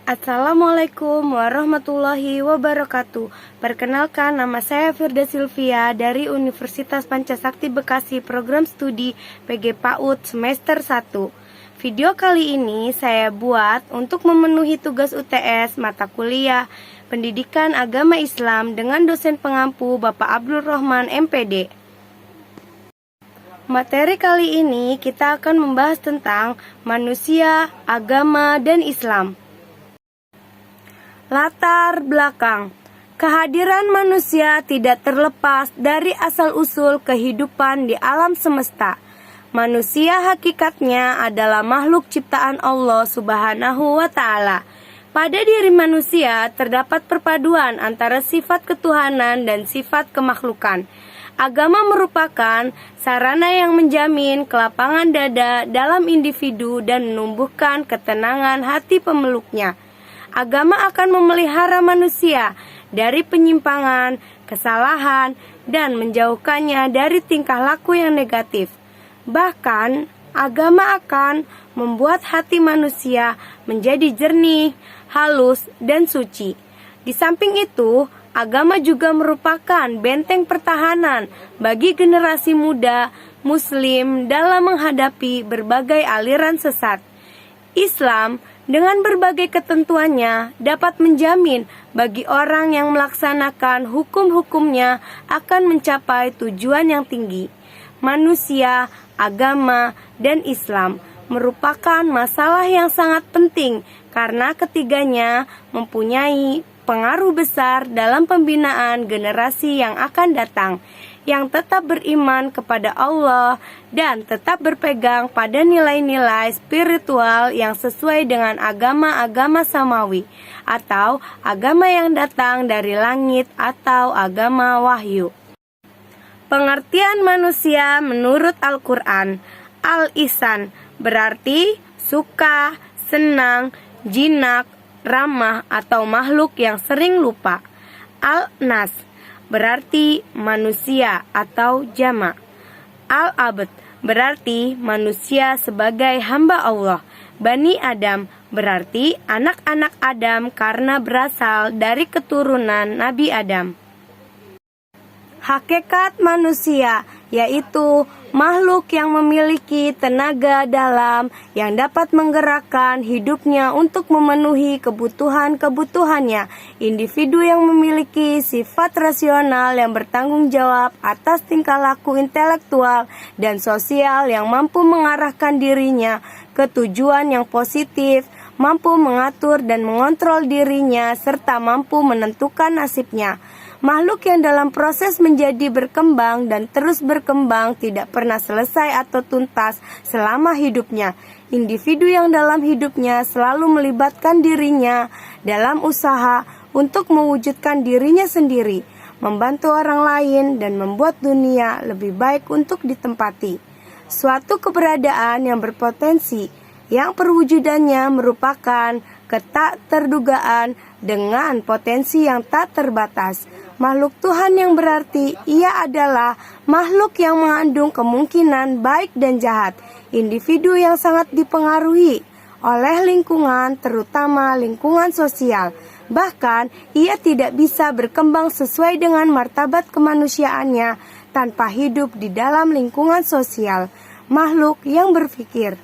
Assalamualaikum warahmatullahi wabarakatuh. Perkenalkan, nama saya Firda Silvia dari Universitas Pancasakti Bekasi, program studi PG PAUD semester 1. Video kali ini saya buat untuk memenuhi tugas UTS mata kuliah Pendidikan Agama Islam dengan dosen pengampu Bapak Abdul Rahman MPD. Materi kali ini kita akan membahas tentang manusia, agama, dan Islam. Latar belakang. Kehadiran manusia tidak terlepas dari asal-usul kehidupan di alam semesta. Manusia hakikatnya adalah makhluk ciptaan Allah Subhanahu wa Ta'ala. Pada diri manusia terdapat perpaduan antara sifat ketuhanan dan sifat kemakhlukan. Agama merupakan sarana yang menjamin kelapangan dada dalam individu dan menumbuhkan ketenangan hati pemeluknya. Agama akan memelihara manusia dari penyimpangan, kesalahan, dan menjauhkannya dari tingkah laku yang negatif. Bahkan, agama akan membuat hati manusia menjadi jernih, halus, dan suci. Di samping itu, agama juga merupakan benteng pertahanan bagi generasi muda Muslim dalam menghadapi berbagai aliran sesat. Islam dengan berbagai ketentuannya dapat menjamin bagi orang yang melaksanakan hukum-hukumnya akan mencapai tujuan yang tinggi. Manusia, agama, dan Islam merupakan masalah yang sangat penting karena ketiganya mempunyai pengaruh besar dalam pembinaan generasi yang akan datang, yang tetap beriman kepada Allah dan tetap berpegang pada nilai-nilai spiritual yang sesuai dengan agama-agama samawi atau agama yang datang dari langit atau agama wahyu. Pengertian manusia menurut Al-Quran. Al-Ihsan berarti suka, senang, jinak, ramah atau makhluk yang sering lupa. Al-Nas berarti manusia atau jama'. Al-Abd berarti manusia sebagai hamba Allah. Bani Adam berarti anak-anak Adam karena berasal dari keturunan Nabi Adam. Hakikat manusia yaitu makhluk yang memiliki tenaga dalam yang dapat menggerakkan hidupnya untuk memenuhi kebutuhan-kebutuhannya. Individu yang memiliki sifat rasional yang bertanggung jawab atas tingkah laku intelektual dan sosial yang mampu mengarahkan dirinya ke tujuan yang positif, mampu mengatur dan mengontrol dirinya, serta mampu menentukan nasibnya. Makhluk yang dalam proses menjadi berkembang dan terus berkembang tidak pernah selesai atau tuntas selama hidupnya. Individu yang dalam hidupnya selalu melibatkan dirinya dalam usaha untuk mewujudkan dirinya sendiri, membantu orang lain dan membuat dunia lebih baik untuk ditempati. Suatu keberadaan yang berpotensi, yang perwujudannya merupakan ketak terdugaan dengan potensi yang tak terbatas. Makhluk Tuhan yang berarti ia adalah makhluk yang mengandung kemungkinan baik dan jahat. Individu yang sangat dipengaruhi oleh lingkungan, terutama lingkungan sosial. Bahkan ia tidak bisa berkembang sesuai dengan martabat kemanusiaannya tanpa hidup di dalam lingkungan sosial. Makhluk yang berpikir.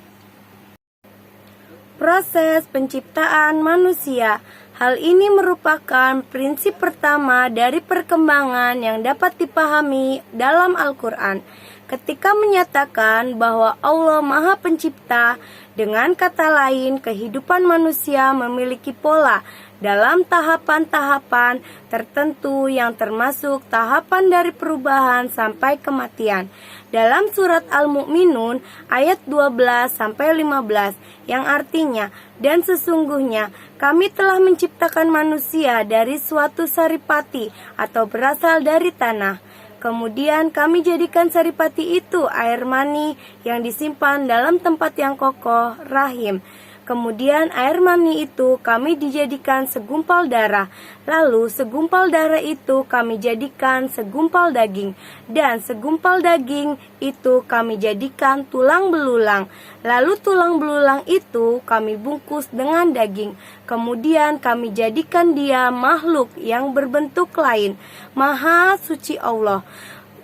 Proses penciptaan manusia. Hal ini merupakan prinsip pertama dari perkembangan yang dapat dipahami dalam Al-Quran. Ketika menyatakan bahwa Allah Maha Pencipta, dengan kata lain kehidupan manusia memiliki pola dalam tahapan-tahapan tertentu yang termasuk tahapan dari perubahan sampai kematian. Dalam surat Al-Mu'minun ayat 12-15 yang artinya, dan sesungguhnya kami telah menciptakan manusia dari suatu saripati atau berasal dari tanah. Kemudian kami jadikan saripati itu air mani yang disimpan dalam tempat yang kokoh, rahim. Kemudian air mani itu kami dijadikan segumpal darah. Lalu segumpal darah itu kami jadikan segumpal daging. Dan segumpal daging itu kami jadikan tulang belulang. Lalu tulang belulang itu kami bungkus dengan daging. Kemudian kami jadikan dia makhluk yang berbentuk lain. Maha suci Allah,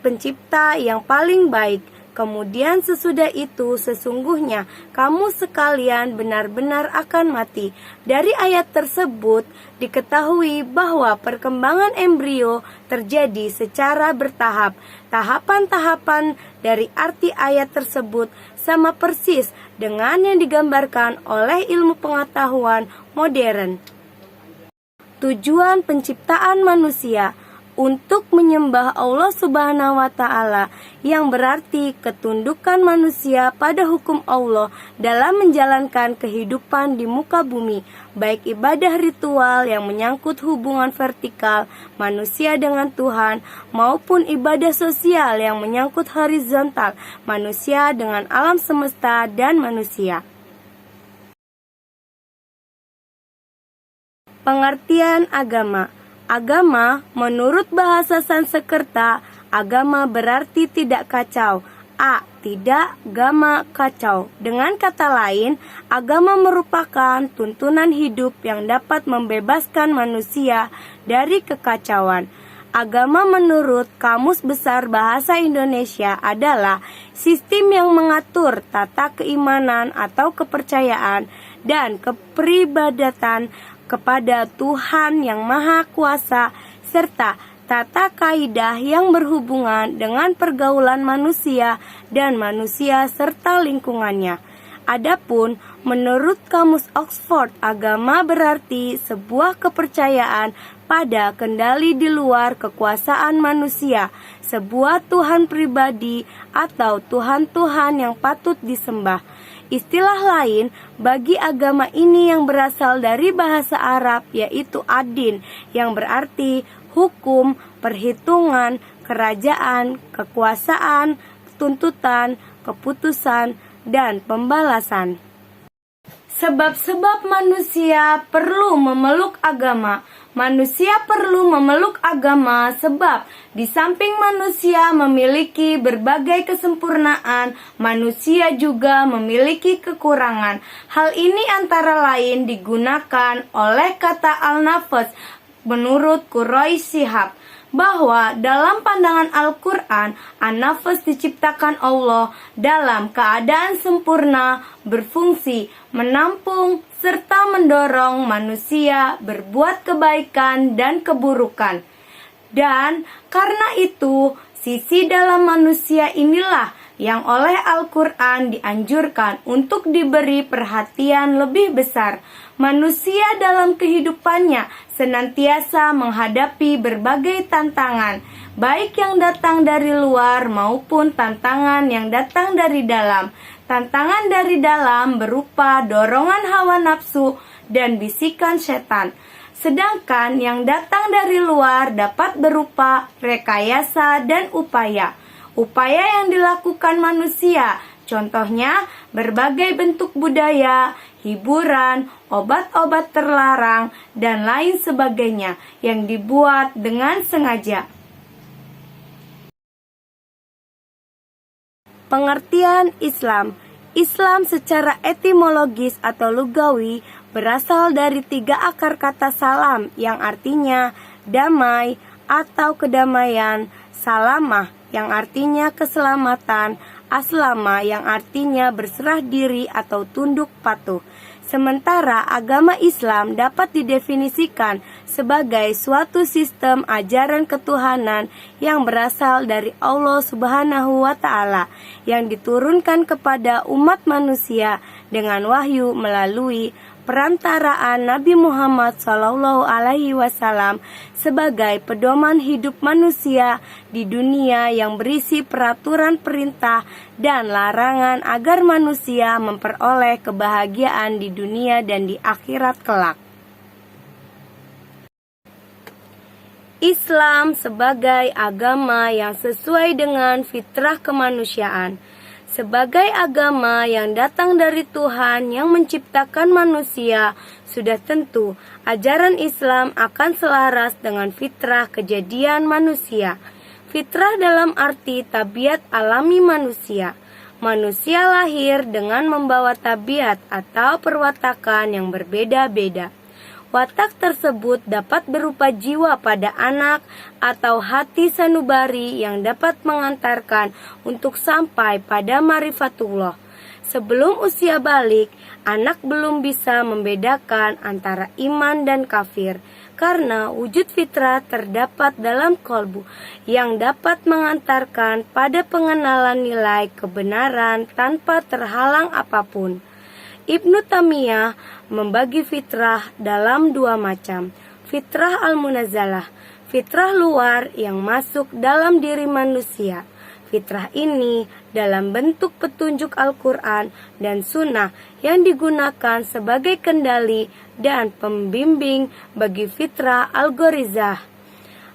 pencipta yang paling baik. Kemudian sesudah itu sesungguhnya kamu sekalian benar-benar akan mati. Dari ayat tersebut diketahui bahwa perkembangan embrio terjadi secara bertahap. Tahapan-tahapan dari arti ayat tersebut sama persis dengan yang digambarkan oleh ilmu pengetahuan modern. Tujuan penciptaan manusia untuk menyembah Allah Subhanahu wa Ta'ala, yang berarti ketundukan manusia pada hukum Allah dalam menjalankan kehidupan di muka bumi, baik ibadah ritual yang menyangkut hubungan vertikal manusia dengan Tuhan maupun ibadah sosial yang menyangkut horizontal manusia dengan alam semesta dan manusia. Pengertian agama. Agama, menurut bahasa Sanskerta, agama berarti tidak kacau. Tidak gama kacau. Dengan kata lain, agama merupakan tuntunan hidup yang dapat membebaskan manusia dari kekacauan. Agama menurut Kamus Besar Bahasa Indonesia adalah sistem yang mengatur tata keimanan atau kepercayaan dan kepribadatan kepada Tuhan yang Maha Kuasa, serta tata kaidah yang berhubungan dengan pergaulan manusia dan manusia serta lingkungannya. Adapun menurut Kamus Oxford, agama berarti sebuah kepercayaan pada kendali di luar kekuasaan manusia, sebuah Tuhan pribadi atau Tuhan-Tuhan yang patut disembah. Istilah lain bagi agama ini yang berasal dari bahasa Arab yaitu ad-din, yang berarti hukum, perhitungan, kerajaan, kekuasaan, tuntutan, keputusan, dan pembalasan. Sebab-sebab manusia perlu memeluk agama. Manusia perlu memeluk agama sebab di samping manusia memiliki berbagai kesempurnaan, manusia juga memiliki kekurangan. Hal ini antara lain digunakan oleh kata al-nafs menurut Quraish Shihab, bahwa dalam pandangan Al-Quran, an-nafs diciptakan Allah dalam keadaan sempurna, berfungsi, menampung, serta mendorong manusia berbuat kebaikan dan keburukan. Dan karena itu, sisi dalam manusia inilah yang oleh Al-Quran dianjurkan untuk diberi perhatian lebih besar. Manusia dalam kehidupannya senantiasa menghadapi berbagai tantangan, baik yang datang dari luar maupun tantangan yang datang dari dalam. Tantangan dari dalam berupa dorongan hawa nafsu dan bisikan setan. Sedangkan yang datang dari luar dapat berupa rekayasa dan upaya. Upaya yang dilakukan manusia, contohnya berbagai bentuk budaya, hiburan, obat-obat terlarang, dan lain sebagainya yang dibuat dengan sengaja. Pengertian Islam. Islam secara etimologis atau lugawi berasal dari 3 akar kata salam yang artinya damai atau kedamaian, salamah yang artinya keselamatan, aslama yang artinya berserah diri atau tunduk patuh. Sementara agama Islam dapat didefinisikan sebagai suatu sistem ajaran ketuhanan yang berasal dari Allah Subhanahu wa Ta'ala, yang diturunkan kepada umat manusia dengan wahyu melalui perantaraan Nabi Muhammad SAW sebagai pedoman hidup manusia di dunia yang berisi peraturan perintah dan larangan agar manusia memperoleh kebahagiaan di dunia dan di akhirat kelak. Islam sebagai agama yang sesuai dengan fitrah kemanusiaan. Sebagai agama yang datang dari Tuhan yang menciptakan manusia, sudah tentu ajaran Islam akan selaras dengan fitrah kejadian manusia. Fitrah dalam arti tabiat alami manusia. Manusia lahir dengan membawa tabiat atau perwatakan yang berbeda-beda. Watak tersebut dapat berupa jiwa pada anak atau hati sanubari yang dapat mengantarkan untuk sampai pada marifatullah. Sebelum usia balik, anak belum bisa membedakan antara iman dan kafir, karena wujud fitrah terdapat dalam kolbu yang dapat mengantarkan pada pengenalan nilai kebenaran tanpa terhalang apapun. Ibnu Taimiyah membagi fitrah dalam dua macam. Fitrah al-munazzalah, fitrah luar yang masuk dalam diri manusia. Fitrah ini dalam bentuk petunjuk Al-Quran dan Sunnah yang digunakan sebagai kendali dan pembimbing bagi fitrah al-ghorizah.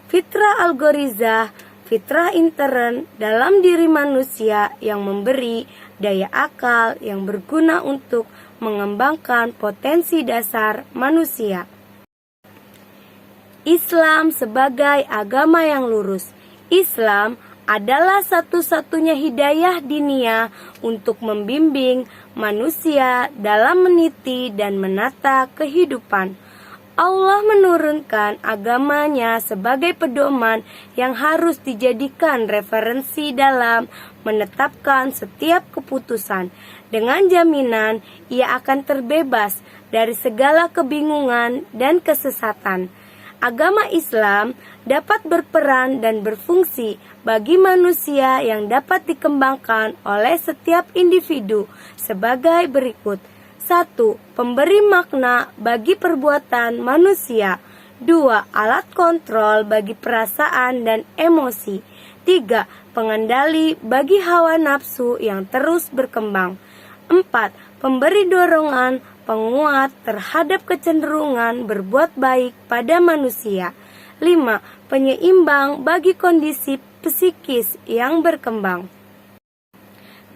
Fitrah al-ghorizah, fitrah intern dalam diri manusia yang memberi daya akal yang berguna untuk mengembangkan potensi dasar manusia. Islam sebagai agama yang lurus. Islam adalah satu-satunya hidayah diniyah untuk membimbing manusia dalam meniti dan menata kehidupan. Allah menurunkan agamanya sebagai pedoman yang harus dijadikan referensi dalam menetapkan setiap keputusan. Dengan jaminan ia akan terbebas dari segala kebingungan dan kesesatan. Agama Islam dapat berperan dan berfungsi bagi manusia yang dapat dikembangkan oleh setiap individu sebagai berikut. 1. Pemberi makna bagi perbuatan manusia. 2. Alat kontrol bagi perasaan dan emosi. 3. Pengendali bagi hawa nafsu yang terus berkembang. 4. Pemberi dorongan penguat terhadap kecenderungan berbuat baik pada manusia. 5. Penyeimbang bagi kondisi psikis yang berkembang.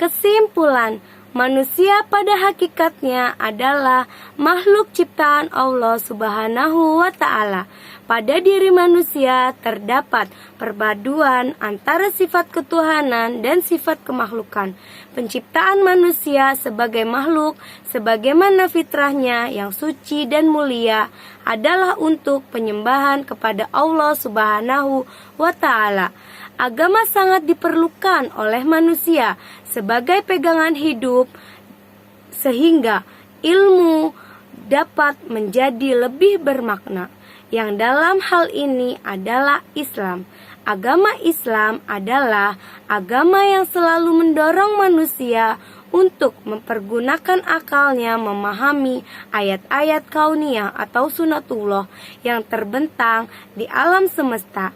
Kesimpulan, manusia pada hakikatnya adalah makhluk ciptaan Allah Subhanahu wa Ta'ala. Pada diri manusia terdapat perpaduan antara sifat ketuhanan dan sifat kemakhlukan. Penciptaan manusia sebagai makhluk, sebagaimana fitrahnya yang suci dan mulia, adalah untuk penyembahan kepada Allah Subhanahu wa Ta'ala. Agama sangat diperlukan oleh manusia sebagai pegangan hidup, sehingga ilmu dapat menjadi lebih bermakna. Yang dalam hal ini adalah Islam. Agama Islam adalah agama yang selalu mendorong manusia untuk mempergunakan akalnya memahami ayat-ayat kauniyah atau sunatullah yang terbentang di alam semesta,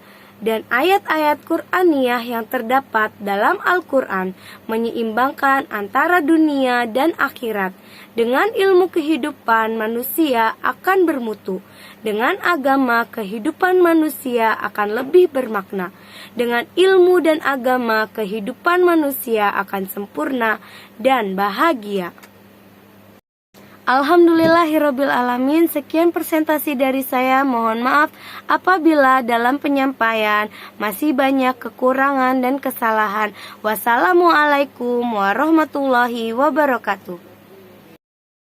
dan ayat-ayat Qur'aniyah yang terdapat dalam Al-Quran menyeimbangkan antara dunia dan akhirat. Dengan ilmu kehidupan manusia akan bermutu. Dengan agama kehidupan manusia akan lebih bermakna. Dengan ilmu dan agama kehidupan manusia akan sempurna dan bahagia. Alhamdulillahirabbil alamin. Sekian presentasi dari saya. Mohon maaf apabila dalam penyampaian masih banyak kekurangan dan kesalahan. Wassalamualaikum warahmatullahi wabarakatuh.